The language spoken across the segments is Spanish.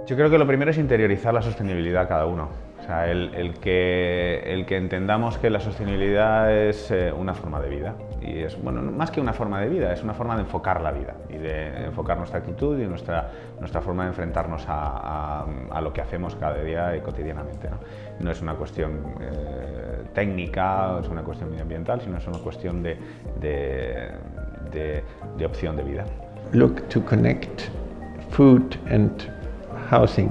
Yo creo que lo primero es interiorizar la sostenibilidad cada uno. O sea, el que entendamos que la sostenibilidad es una forma de vida. Y es, bueno, más que una forma de vida, es una forma de enfocar la vida y de enfocar nuestra actitud y nuestra forma de enfrentarnos a lo que hacemos cada día y cotidianamente, ¿no? No es una cuestión técnica, es una cuestión medioambiental, sino es una cuestión de opción de vida. Look to connect food and housing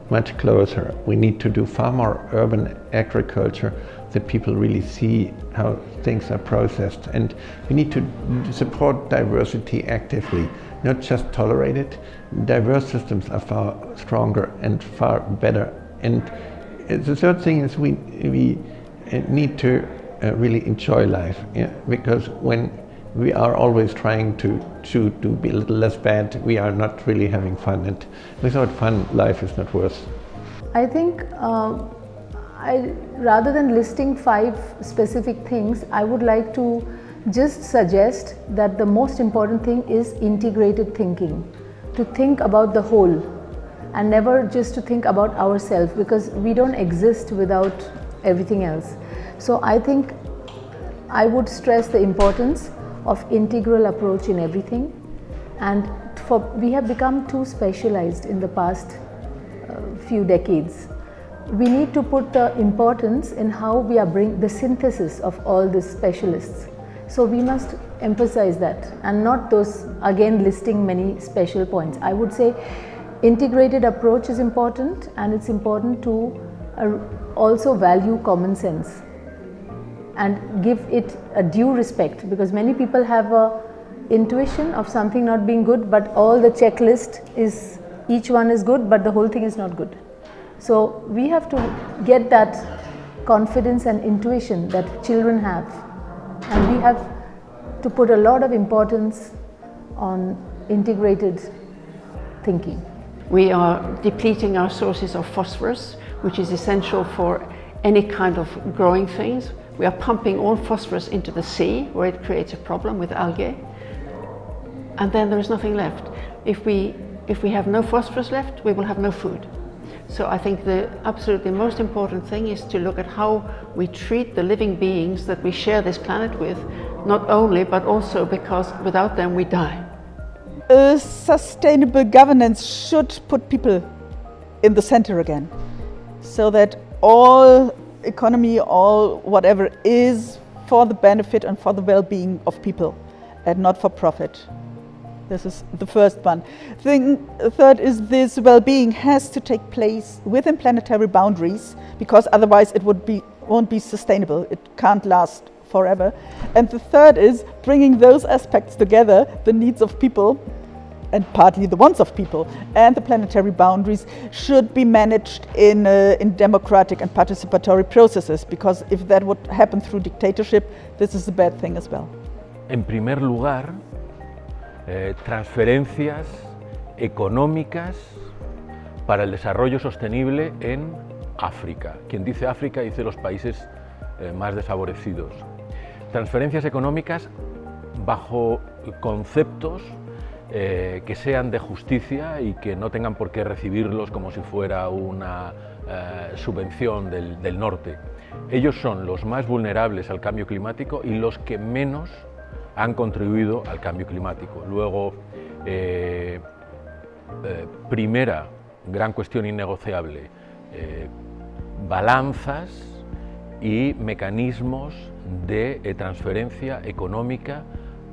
much closer. We need to do far more urban agriculture that people really see how things are processed, and we need to support diversity actively, not just tolerate it. Diverse systems are far stronger and far better. And the third thing is we need to really enjoy life, yeah? Because when we are always trying to be a little less bad, we are not really having fun, and without fun, life is not worth. I think rather than listing 5 specific things, I would like to just suggest that the most important thing is integrated thinking, to think about the whole and never just to think about ourselves, because we don't exist without everything else. So I think I would stress the importance of integral approach in everything, and we have become too specialized in the past few decades. We need to put the importance in how we are bringing the synthesis of all these specialists. So we must emphasize that, and not those again listing many special points. I would say integrated approach is important, and it's important to also value common sense and give it a due respect, because many people have a intuition of something not being good, but all the checklist is, each one is good, but the whole thing is not good. So we have to get that confidence and intuition that children have, and we have to put a lot of importance on integrated thinking. We are depleting our sources of phosphorus, which is essential for any kind of growing things. We are pumping all phosphorus into the sea, where it creates a problem with algae, and then there is nothing left. If we have no phosphorus left, we will have no food. So I think the absolutely most important thing is to look at how we treat the living beings that we share this planet with, not only, but also because without them we die. Sustainable governance should put people in the center again, so that all economy, all whatever is for the benefit and for the well-being of people and not for profit. This is the first one. Third is this well-being has to take place within planetary boundaries, because otherwise it won't be sustainable. It can't last forever. And the third is bringing those aspects together, the needs of people and partly the wants of people, and the planetary boundaries should be managed in democratic and participatory processes, because if that would happen through dictatorship, this is a bad thing as well. En primer lugar, transferencias económicas para el desarrollo sostenible en África. Quien dice África dice los países más desfavorecidos. Transferencias económicas bajo conceptos que sean de justicia y que no tengan por qué recibirlos como si fuera una subvención del norte. Ellos son los más vulnerables al cambio climático y los que menos han contribuido al cambio climático. Luego, primera gran cuestión innegociable, balanzas y mecanismos de transferencia económica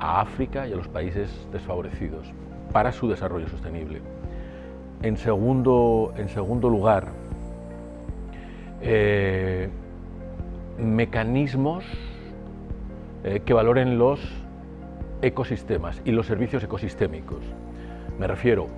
a África y a los países desfavorecidos para su desarrollo sostenible. En segundo lugar, mecanismos que valoren los ecosistemas y los servicios ecosistémicos. Me refiero,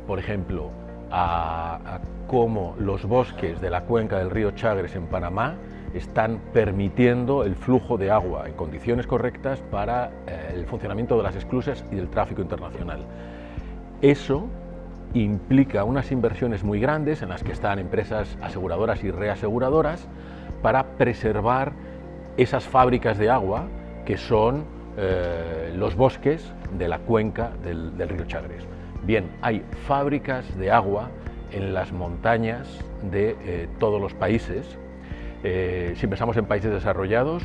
por ejemplo, a cómo los bosques de la cuenca del río Chagres en Panamá están permitiendo el flujo de agua en condiciones correctas para el funcionamiento de las esclusas y del tráfico internacional. Eso implica unas inversiones muy grandes en las que están empresas aseguradoras y reaseguradoras para preservar esas fábricas de agua que son los bosques de la cuenca del río Chagres. Bien, hay fábricas de agua en las montañas de todos los países. Si pensamos en países desarrollados,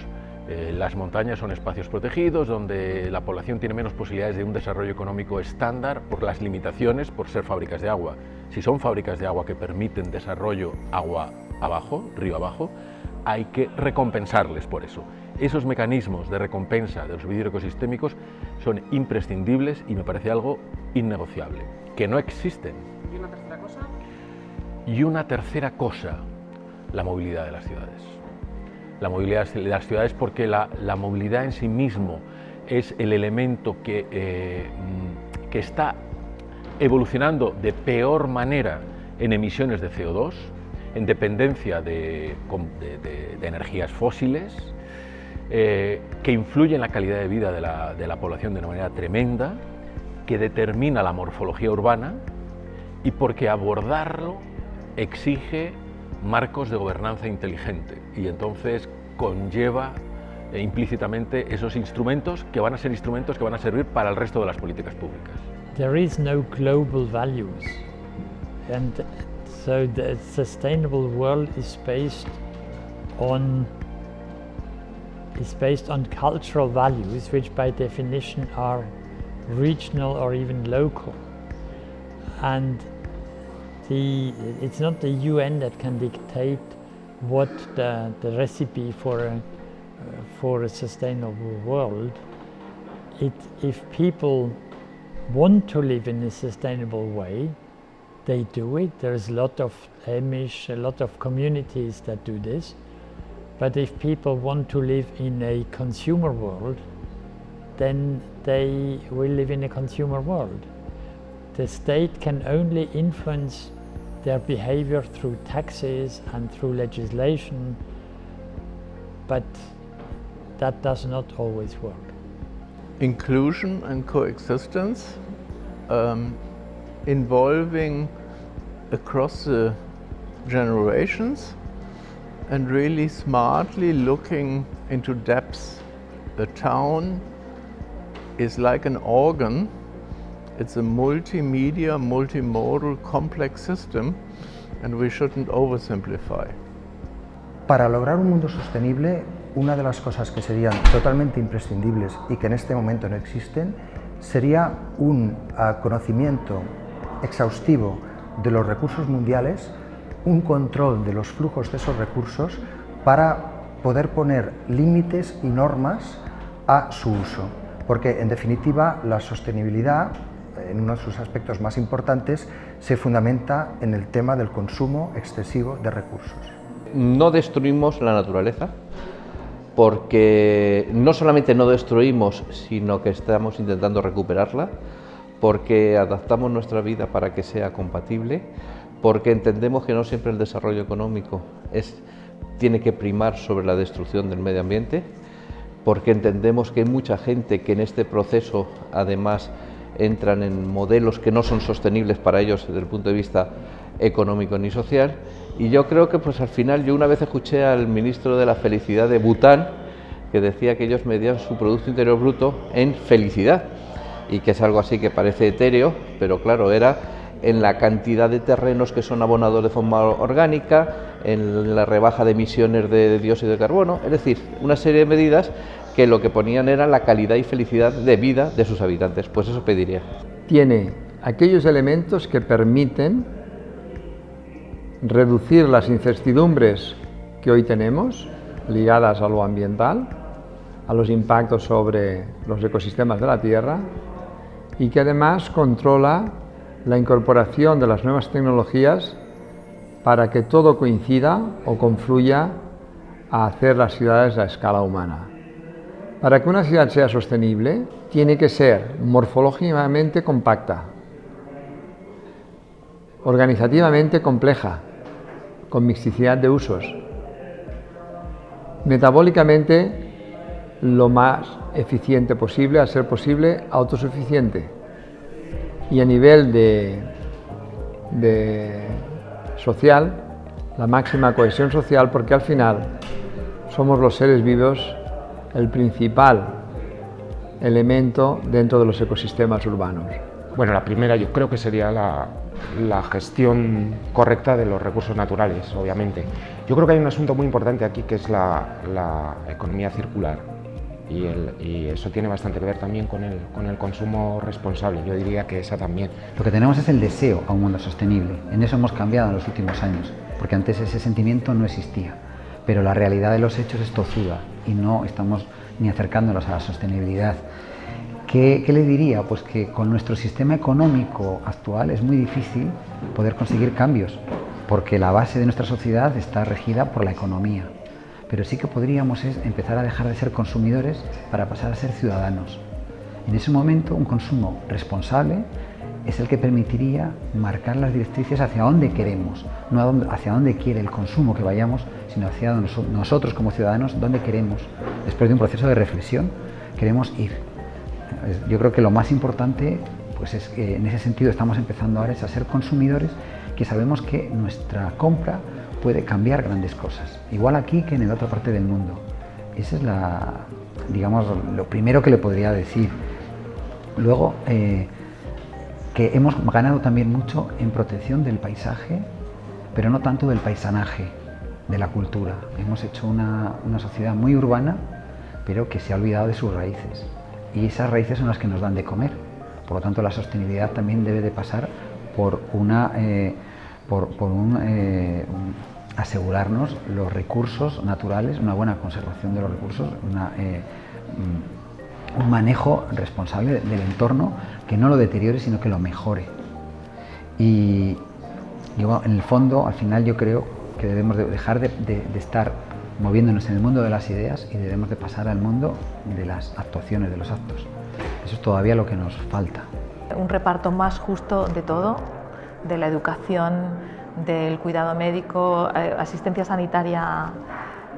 las montañas son espacios protegidos donde la población tiene menos posibilidades de un desarrollo económico estándar por las limitaciones por ser fábricas de agua. Si son fábricas de agua que permiten desarrollo agua abajo, río abajo, hay que recompensarles por eso. Esos mecanismos de recompensa de los servicios ecosistémicos son imprescindibles y me parece algo innegociable, que no existen. ¿Y una tercera cosa? Y una tercera cosa, la movilidad de las ciudades. La movilidad de las ciudades, porque la movilidad en sí mismo es el elemento que está evolucionando de peor manera en emisiones de CO2, en dependencia de energías fósiles, que influye en la calidad de vida de la población de una manera tremenda, que determina la morfología urbana y porque abordarlo exige marcos de gobernanza inteligente y entonces conlleva implícitamente esos instrumentos que van a ser instrumentos que van a servir para el resto de las políticas públicas. There is no global values, and so the sustainable world is based on cultural values, which by definition are regional or even local. And it's not the UN that can dictate what the recipe for a sustainable world. If people want to live in a sustainable way, they do it. There's a lot of Amish, a lot of communities that do this. But if people want to live in a consumer world, then they will live in a consumer world. The state can only influence their behavior through taxes and through legislation, but that does not always work. Inclusion and coexistence, involving across the generations and really smartly looking into depths. A town is like an organ. It's a multimedia, multimodal, complex system, and we shouldn't oversimplify. Para lograr un mundo sostenible, una de las cosas que serían totalmente imprescindibles y que en este momento no existen, sería un conocimiento exhaustivo de los recursos mundiales, un control de los flujos de esos recursos para poder poner límites y normas a su uso. Porque en definitiva la sostenibilidad, en uno de sus aspectos más importantes, se fundamenta en el tema del consumo excesivo de recursos. No destruimos la naturaleza, porque no solamente no destruimos, sino que estamos intentando recuperarla, porque adaptamos nuestra vida para que sea compatible, porque entendemos que no siempre el desarrollo económico tiene que primar sobre la destrucción del medio ambiente, porque entendemos que hay mucha gente que en este proceso además entran en modelos que no son sostenibles para ellos desde el punto de vista económico ni social. Y yo creo que pues al final, yo una vez escuché al ministro de la Felicidad de Bután que decía que ellos medían su Producto Interior Bruto en felicidad, y que es algo así que parece etéreo, pero claro, era en la cantidad de terrenos que son abonados de forma orgánica, en la rebaja de emisiones de dióxido de carbono, es decir, una serie de medidas que lo que ponían era la calidad y felicidad de vida de sus habitantes. Pues eso pediría. Tiene aquellos elementos que permiten reducir las incertidumbres que hoy tenemos ligadas a lo ambiental, a los impactos sobre los ecosistemas de la Tierra, y que además controla la incorporación de las nuevas tecnologías para que todo coincida o confluya a hacer las ciudades a escala humana. Para que una ciudad sea sostenible, tiene que ser morfológicamente compacta, organizativamente compleja, con mixticidad de usos, metabólicamente lo más eficiente posible, a ser posible autosuficiente, y a nivel de social, la máxima cohesión social, porque al final somos los seres vivos el principal elemento dentro de los ecosistemas urbanos. Bueno, la primera yo creo que sería la gestión correcta de los recursos naturales, obviamente. Yo creo que hay un asunto muy importante aquí que es la economía circular y eso tiene bastante que ver también con el consumo responsable. Yo diría que esa también. Lo que tenemos es el deseo a un mundo sostenible. En eso hemos cambiado en los últimos años, porque antes ese sentimiento no existía. Pero la realidad de los hechos es tozuda y no estamos ni acercándonos a la sostenibilidad. ¿Qué le diría? Pues que con nuestro sistema económico actual es muy difícil poder conseguir cambios, porque la base de nuestra sociedad está regida por la economía. Pero sí que podríamos empezar a dejar de ser consumidores para pasar a ser ciudadanos. En ese momento, un consumo responsable es el que permitiría marcar las directrices hacia dónde queremos, no hacia dónde quiere el consumo que vayamos, sino hacia nosotros como ciudadanos, dónde queremos, después de un proceso de reflexión, queremos ir. Yo creo que lo más importante, pues es que en ese sentido estamos empezando ahora a ser consumidores que sabemos que nuestra compra puede cambiar grandes cosas, igual aquí que en la otra parte del mundo. Esa es digamos, lo primero que le podría decir. Luego, que hemos ganado también mucho en protección del paisaje, pero no tanto del paisanaje, de la cultura. Hemos hecho una sociedad muy urbana, pero que se ha olvidado de sus raíces. Y esas raíces son las que nos dan de comer. Por lo tanto, la sostenibilidad también debe de pasar por asegurarnos los recursos naturales, una buena conservación de los recursos, un manejo responsable del entorno que no lo deteriore, sino que lo mejore. Y en el fondo, al final, yo creo que debemos de dejar de estar moviéndonos en el mundo de las ideas y debemos de pasar al mundo de las actuaciones, de los actos. Eso es todavía lo que nos falta. Un reparto más justo de todo, de la educación, del cuidado médico, asistencia sanitaria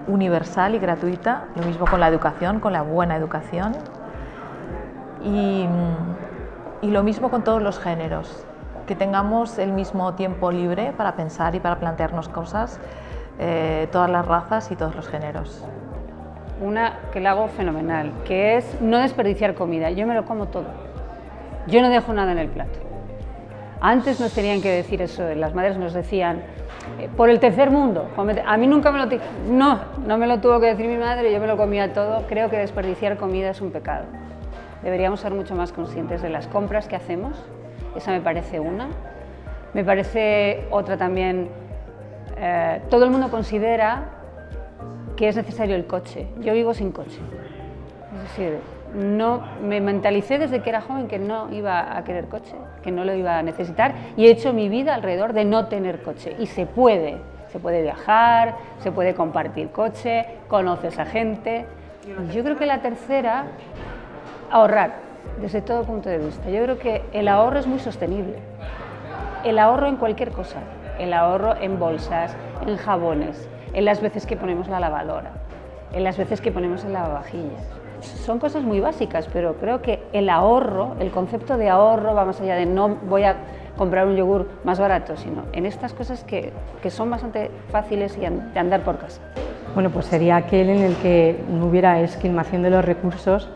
universal y gratuita, lo mismo con la educación, con la buena educación y lo mismo con todos los géneros, que tengamos el mismo tiempo libre para pensar y para plantearnos cosas, todas las razas y todos los géneros. Una que la hago fenomenal, que es no desperdiciar comida. Yo me lo como todo. Yo no dejo nada en el plato. Antes nos tenían que decir eso, las madres nos decían, por el tercer mundo. A mí nunca me lo... No me lo tuvo que decir mi madre, yo me lo comía todo. Creo que desperdiciar comida es un pecado. Deberíamos ser mucho más conscientes de las compras que hacemos. Esa me parece una. Me parece otra también... todo el mundo considera que es necesario el coche. Yo vivo sin coche. Es decir, me mentalicé desde que era joven que no iba a querer coche, que no lo iba a necesitar y he hecho mi vida alrededor de no tener coche. Y se puede viajar, se puede compartir coche, conoces a gente. Yo creo que la tercera, ahorrar, desde todo punto de vista. Yo creo que el ahorro es muy sostenible. El ahorro en cualquier cosa. El ahorro en bolsas, en jabones, en las veces que ponemos la lavadora, en las veces que ponemos el lavavajillas. Son cosas muy básicas, pero creo que el ahorro, el concepto de ahorro va más allá de no voy a comprar un yogur más barato, sino en estas cosas que son bastante fáciles de andar por casa. Bueno, pues sería aquel en el que no hubiera esquilmación de los recursos,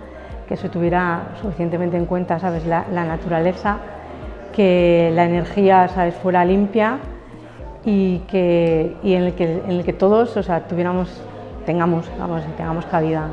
que se tuviera suficientemente en cuenta, ¿sabes?, la naturaleza, que la energía, ¿sabes?, fuera limpia y en el que todos, o sea, tengamos cabida.